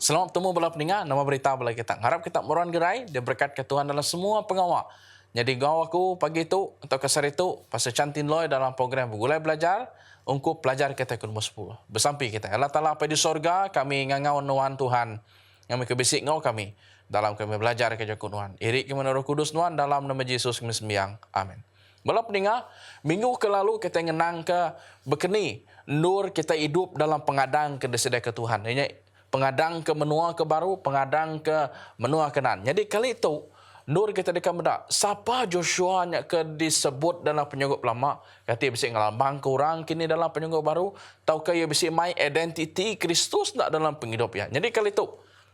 Selamat bertemu bala pendengar, nama berita bala kita. Harap kita meruan gerai, dia berkat ke Tuhan dalam semua pengawal. Jadi gaw aku pagi itu atau kesar itu, Pastor Chantin Loy dalam program Begulai Belajar, untuk pelajar kita ke nombor 10. Bersampai kita. Allah Ta'ala apa di sorga, kami ngangau nuan Tuhan. Yang kebisik ngau kami, dalam kami belajar ke Jakun Tuhan. Irik kami Roh Kudus Tuhan, dalam nama Yesus kami sembiang. Amin. Bala pendengar, minggu ke lalu kita ngenang ke bekeni, nur kita hidup dalam pengadang ke desedah ke Tuhan. Ini pengadang ke menua ke baru, pengadang ke menua kenan. Jadi kali itu, nur kita dekat mendak. Siapa Joshua yang ke disebut dalam penyanggup lama? Kata bisa ngelambang ke orang kini dalam penyanggup baru. Tahukah ia bisa my identity Kristus nak dalam penghidup ya. Jadi kali itu,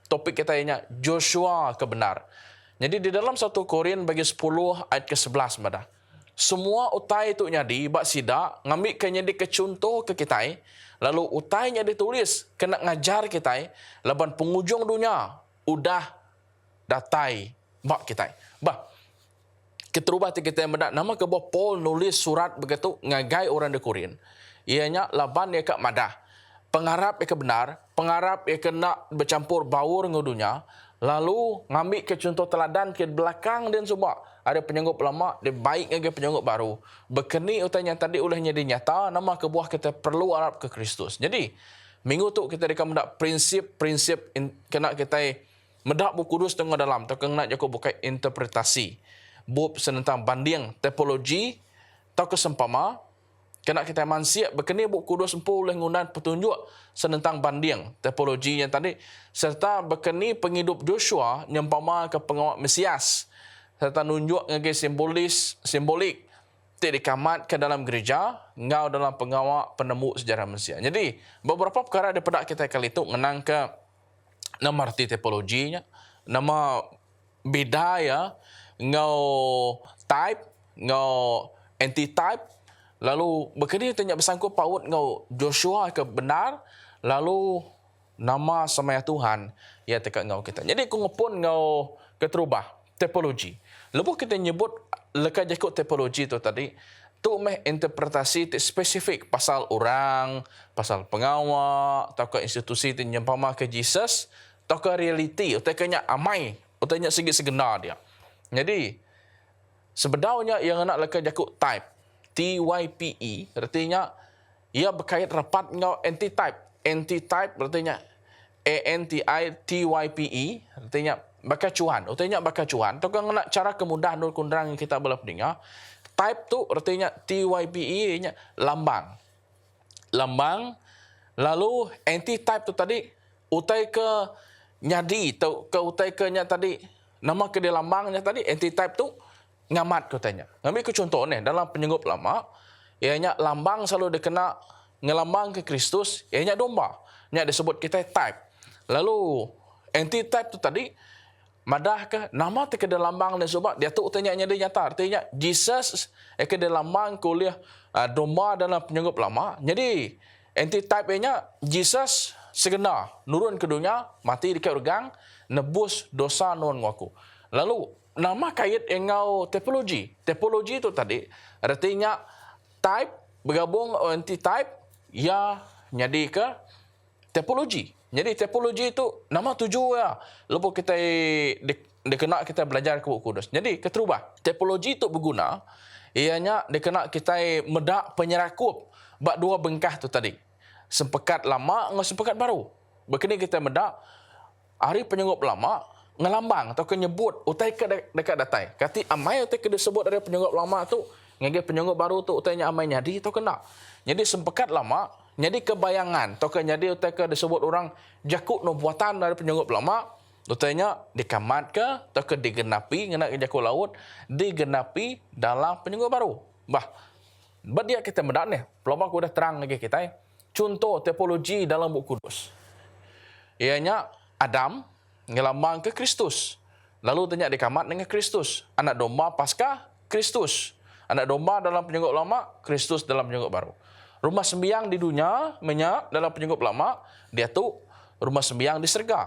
topik kita ini Joshua kebenar. Jadi di dalam 1 Korin bagi 10 ayat ke-11 madah. Semua utai itu nyadi, bak sidak, ngambil ke nyadi ke contoh ke kita. Lalu utainya ditulis, kena ngajar kita. Laban penghujung dunia, udah datai, bak kita. Bah, keterubah kita yang mendak, nama kebah Paul nulis surat begitu, ngagai orang di Korin. Ianya laban ya ke madah. Pengharap ya ke benar, pengharap ya kena bercampur baur dengan dunia. Lalu ngambil ke contoh teladan ke belakang dan semua. Ada penyanggup lama, dia baik lagi penyanggup baru. Berkeni utanya tadi olehnya dinyata, nama kebuah kita perlu harap ke Kristus. Jadi, minggu tu kita akan mendak prinsip-prinsip kena kita mendak buku kudus tengah dalam. Atau kena jago bukai interpretasi. Bub senentang banding, topologi, atau kesempama. Kena kita mansiap berkeni buku kudus empu oleh ngundan petunjuk senentang banding, topologi yang tadi. Serta berkeni penghidup Joshua yang pama ke pengawal Mesias. Serta nunjuk ngagi simbolik tidak dikamat ke dalam gereja ngau dalam pengawal penemu sejarah Mesias. Jadi beberapa perkara daripada kita kali itu ngenang ke nama arti topologinya, nama beda ya, ngau type, ngau anti-type. Lalu berkini tanya bersangkut paut ngau Joshua ke benar, lalu nama semaya Tuhan ya tekat ngau kita. Jadi aku ngepun ngau keterubah topologi. Lepas kita nyebut lekat jakut topologi tu tadi, tu meh interpretasi spesifik pasal orang, pasal pengawal, atau ke institusi tu nyempama ke Jesus, atau ke realiti, utaknya amai, utaknya segi segenar dia. Jadi sebenarnya yang nak lekat jakut type, TYPE, artinya ia berkait rapat dengan anti-type. Anti-type artinya ANTITYPE, artinya bakacuan. Artinya bakacuan. Atau kalau nak cara kemudahan nur kundrang yang kita boleh dengar, type tu artinya TYPE, artinya lambang. Lambang. Lalu anti-type tu tadi, utai ke nyadi, ke utai ke nya tadi, nama ke dia lambangnya tadi, anti-type tu, ngamat katanya. Ngambil ke contoh ni dalam penyanggup lama, ianya lambang selalu dikena ngelambang ke Kristus, ianya domba. Nya disebut kita type. Lalu anti-type tu tadi madah ke nama te ke lambang dan sebab dia tu utanya nya dia nyata. Artinya Jesus ke lambang kuliah domba dalam penyanggup lama. Jadi anti-type nya Jesus segenar nurun ke dunia, mati di kayu regang, nebus dosa non ngaku. Lalu nama kait engau topologi. Topologi itu tadi artinya type bergabung anti-type ya jadi ke topologi. Jadi topologi itu nama tujuh ya. Lepas kita dikena kita belajar ke buku kudus. Jadi keterubah. Topologi itu berguna ianya dikena kita medak penyerakup bak dua bengkah tu tadi. Sempekat lama dengan sempekat baru. Begini kita medak hari penyanggup lama ngelambang atau kenyebut utai ke dekat datai. Kati amai utai ke disebut dari penyanggup lama tu, ngagi penyanggup baru tu utainya amai nyadi tu kena. Jadi sempekat lama, nyadi kebayangan atau ke nyadi utai ke disebut orang jakut nubuatan dari penyanggup lama, utainya dikamat ke atau ke digenapi ngena ke jakut laut, digenapi dalam penyanggup baru. Bah, dia kita medak ni. Pelompak udah terang lagi kita. Contoh topologi dalam buku kudus. Ianya Adam ngelambang ke Kristus. Lalu tanya dikamat dengan Kristus. Anak domba pasca Kristus. Anak domba dalam penyanggup lama, Kristus dalam penyanggup baru. Rumah sembiang di dunia, menyak dalam penyanggup lama, dia tu rumah sembiang di surga.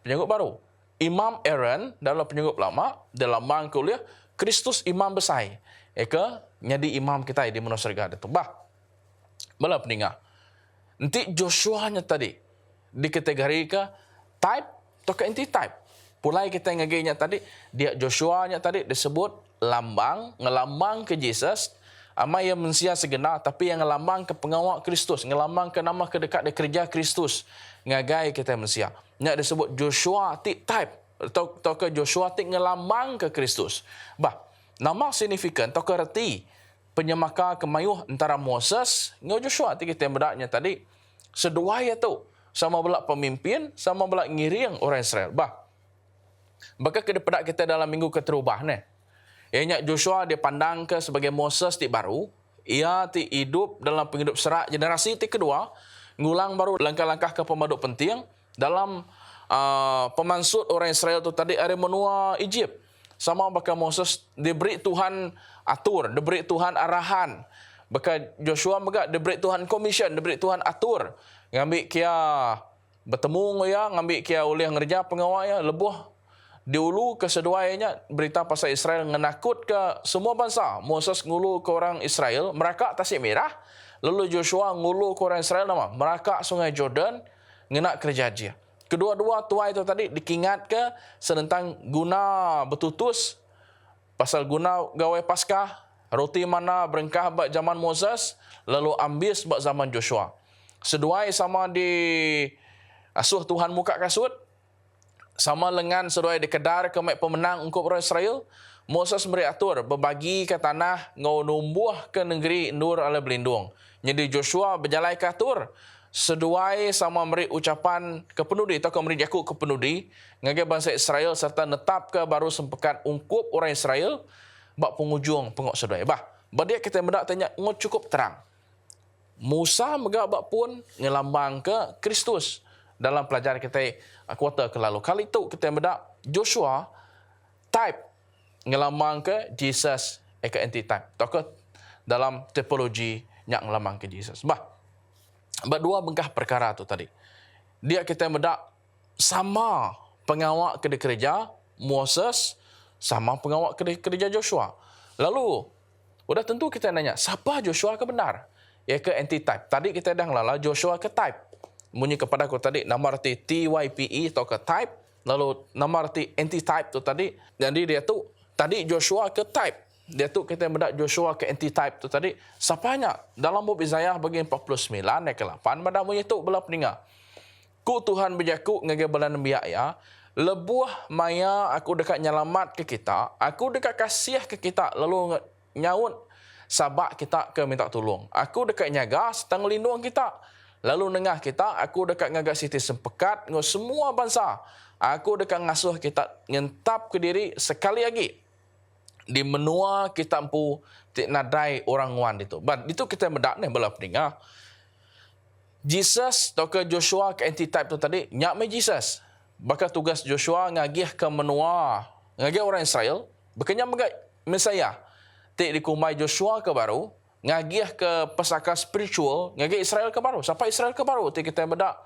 Penyanggup baru. Imam Aaron dalam penyanggup lama, dalam lambang kuliah, Kristus imam besar. Eka nyadi imam kita di menua surga. Bala pendengar. Nanti Joshua nya tadi, dikategori ke type atau ke anti-type. Pulai kita ngaginya tadi, dia Joshua-nya tadi disebut lambang, ngelambang ke Jesus, ama yang mensia segenar, tapi yang ngelambang ke pengawal Kristus, ngelambang ke nama kedekat di kerja Kristus, ngagai kita mensia. Nya disebut Joshua type, atau ke Joshua ngelambang ke Kristus. Bah, nama signifikan atau kerti penyemaka kemayuh antara Moses dengan Joshua kita berdaknya tadi. Sedua itu sama belak pemimpin, sama belak ngiring orang Israel. Bah, maka kedepan kita dalam minggu keterubah ni. Ianya Joshua dia pandang ke sebagai Moses ti baru. Ia ti hidup dalam penghidup serak generasi ti kedua. Ngulang baru langkah-langkah ke pemaduk penting. Dalam pemansut orang Israel tu tadi ada menua Egypt. Sama bakal Moses diberi Tuhan atur, diberi Tuhan arahan. Bakal Joshua juga diberi Tuhan commission, diberi Tuhan atur. Ngambil kia bertemu ya, ngambil kia oleh ngerja pengawal ya, lebuh diulu keseduainya berita pasal Israel ngenakut ke semua bangsa. Moses ngulu ke orang Israel, mereka tasik merah. Lalu Joshua ngulu ke orang Israel nama, mereka sungai Jordan, ngenak kerja dia. Kedua-dua tua itu tadi dikingat ke senentang guna betutus, pasal guna gawai Paskah, roti mana berengkah bak zaman Moses, lalu ambis bak zaman Joshua. Seduai sama di asuh Tuhan muka kasut, sama lengan seduai dikedar ke mek pemenang untuk orang Israel. Moses beri atur berbagi ke tanah ngau numbuh ke negeri nur ala belindung. Jadi Joshua berjalai ke atur seduai sama beri ucapan kepenudi atau ke beri jakuk kepenudi ngagai bangsa Israel serta netap ke baru sempekat ungkup orang Israel bak pengujung pengok seduai. Bah, badia kita mendak tanya ngau cukup terang. Musa megak bak pun ngelambang ke Kristus dalam pelajaran kita kuartal ke lalu. Kali itu kita mendak Joshua type ngelambang ke Jesus ke anti-type. Atau dalam tipologi yang ngelambang ke Jesus. Bah, berdua bengkah perkara tu tadi. Dia kita mendak sama pengawal ke kerja Moses sama pengawal ke kerja Joshua. Lalu, udah tentu kita nanya, siapa Joshua ke benar? Ya ke anti-type. Tadi kita dah ngelala Joshua ke type. Bunyi kepada aku tadi nama arti TYPE atau ke type. Lalu nama arti anti-type tu tadi. Jadi dia tu tadi Joshua ke type. Dia tu kita mendak Joshua ke anti-type tu tadi. Sapanya dalam buku Isaiah bagi 49 ayat ke-8 pada bunyi tu belah peninga. Ku Tuhan berjaku ngagai belan biak ya. Lebuh maya aku dekat nyelamat ke kita. Aku dekat kasih ke kita. Lalu nyaut sabak kita ke minta tolong. Aku dekat nyaga setang lindung kita. Lalu nengah kita, aku dekat ngagak siti sempekat dengan semua bangsa. Aku dekat ngasuh kita nyentap ke diri sekali lagi. Di menua kita empu tik nadai orang wan itu. But itu kita mendak ni belah peninga. Jesus atau ke Joshua ke anti-type tu tadi, nyak me Jesus. Bakal tugas Joshua ngagih ke menua, ngagih orang Israel, bekenya megak Mesiah. Tik dikumai Joshua ke baru, ngagih ke pesaka spiritual, ngagih Israel ke baru. Siapa Israel ke baru? Tik kita bedak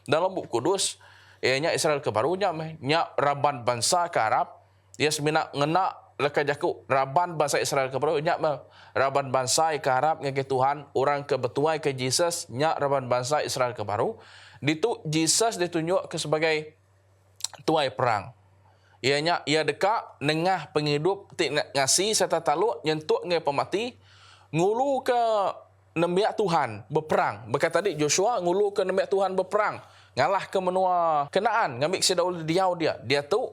dalam buku kudus, ianya Israel ke baru, nyak raban bangsa ke Arab, dia semina ngena lekat jaku raban bangsa Israel ke baru, nyak raban bangsa ke Arab, ngagih Tuhan, orang ke betuai ke Jesus, nyak raban bangsa Israel ke baru. Ditu Jesus ditunjuk ke sebagai tuai perang. Ianya ia dekat nengah penghidup tik ngasih serta taluk nyentuk ngai pemati ngulu ke nembiak Tuhan berperang. Berkata tadi Joshua ngulu ke nembiak Tuhan berperang, ngalah ke menua Kenaan, ngambil sedaul diau dia. Dia tu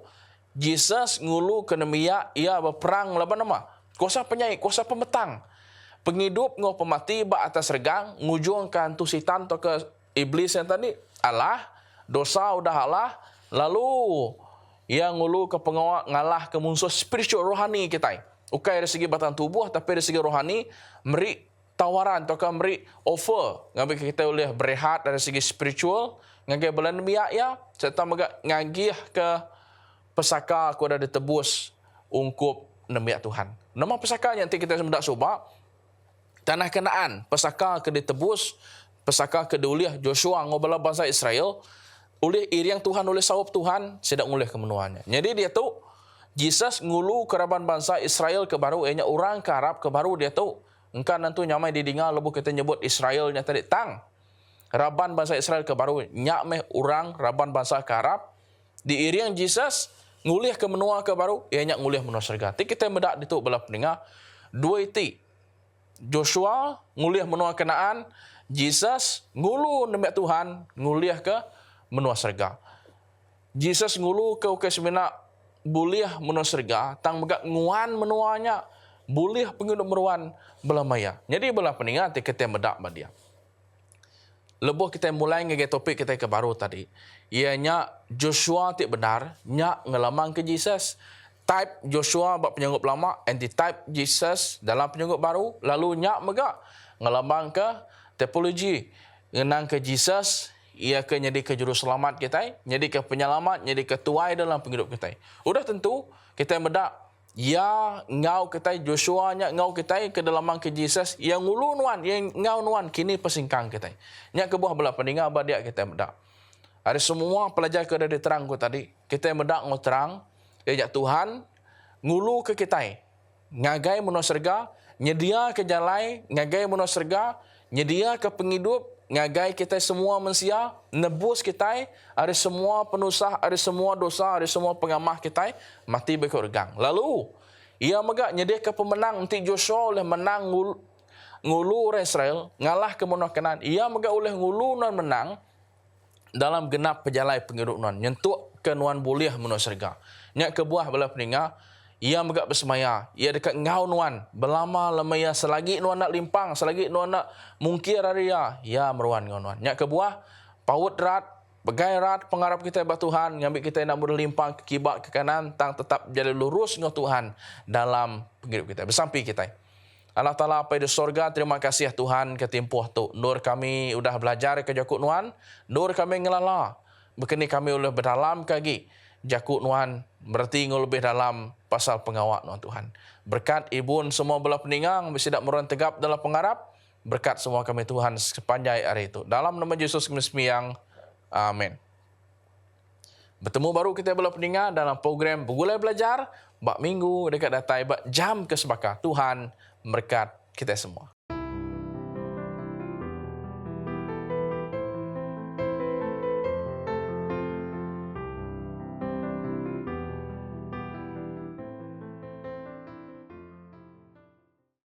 Jesus ngulu ke nembiak ia berperang laban nama. Kuasa penyai, kuasa pemetang. Penghidup ngau pemati ba atas regang ngujung ke hantu setan atau ke iblis yang tadi Allah, dosa udah Allah. Lalu ia ngulu ke pengawal ngalah ke musuh spiritual rohani kita. Bukan dari segi batang tubuh tapi dari segi rohani beri tawaran atau beri offer ngambil kita boleh berehat dari segi spiritual ngagai belan biak ya serta ngagih ke pesaka aku dah ditebus ungkup nembiak Tuhan. Nama pesaka yang kita hendak cuba tanah Kenaan, pesaka ke ditebus, pesaka ke diuliah Joshua ngobala bangsa Israel. Oleh iriang Tuhan, oleh sawab Tuhan, sedang oleh kemenuannya. Jadi dia tu, Jesus ngulu keraban bangsa Israel ke baru, ianya orang ke Arab ke baru dia tu. Engkau nanti nyamai didengar, lebu kita nyebut Israelnya tadi, tang. Raban bangsa Israel ke baru nyak meh orang raban bangsa ke Arab. Diiring Jesus ngulih ke menua ke baru, ia nyak ngulih menua surga. Ti kita medak ditu belah pendengar. Dua iti. Joshua ngulih menua Kanaan, Jesus ngulu nembak Tuhan ngulih ke menua surga. Jesus ngulu ke ukai semena buliah menua surga, tang megak nguan menuanya, buliah penghidup meruan belah maya. Jadi belah pendengar ti kita medak badia. Lebuh kita mulai ngege topik kita ke baru tadi. Ianya Joshua tik benar, nyak ngelamang ke Jesus. Type Joshua bak penyanggup lama, anti-type Jesus dalam penyanggup baru. Lalu nyak megak ngelamang ke topologi. Ngenang ke Jesus, ia ke jadi ke juru selamat kita, jadi ke penyelamat, jadi ke tuai dalam penghidup kita. Udah tentu kita medak ya ngau kita Joshua nya ngau kita ke dalam ke Jesus yang ngulu nuan yang ngau nuan kini pesingkang kita nya ke buah belah pendengar badia kita medak ada semua pelajar ke dari terang ko tadi kita medak ngau terang ya Tuhan ngulu ke kita ngagai menua surga nyedia ke jalai ngagai menua surga nyedia ke penghidup ngagai kita semua manusia, nebus kita, ada semua penusah, ada semua dosa, ada semua pengamah kita, mati berkurang. Lalu, ia megak nyedia ke pemenang, nanti Joshua oleh menang ngulu Israel, ngalah ke menua Kanaan. Ia megak oleh ngulu non menang, dalam genap pejalai penghidup non, nyentuk ke nuan buliah menua surga. Nyak ke buah belah peninggal, ia megak bersemaya, ia dekat ngau nuan, belama lemaya selagi nuan nak limpang, selagi nuan nak mungkir area, ia meruan ngau nuan. Nyak ke buah, paut rat, pegai rat, pengharap kita bah Tuhan, ngambil kita nak berlimpang ke kibak ke kanan, tang tetap jadi lurus ngau Tuhan dalam penghidup kita, bersampi kita. Allah Ta'ala apa di sorga, terima kasih ya Tuhan ketimpuh tu. Nur kami udah belajar ke jakut nuan, nur kami ngelala, bekini kami oleh berdalam kagi. Jakut nuan berarti ngul lebih dalam pasal pengawak nuan Tuhan. Berkat ibun semua belah peningang bersidak meruan tegap dalam pengharap. Berkat semua kami Tuhan sepanjang hari itu. Dalam nama Yesus kami sembahyang. Amin. Bertemu baru kita belah peningang dalam program Begulai Belajar. Bak minggu dekat datai bak jam kesebaka. Tuhan berkat kita semua.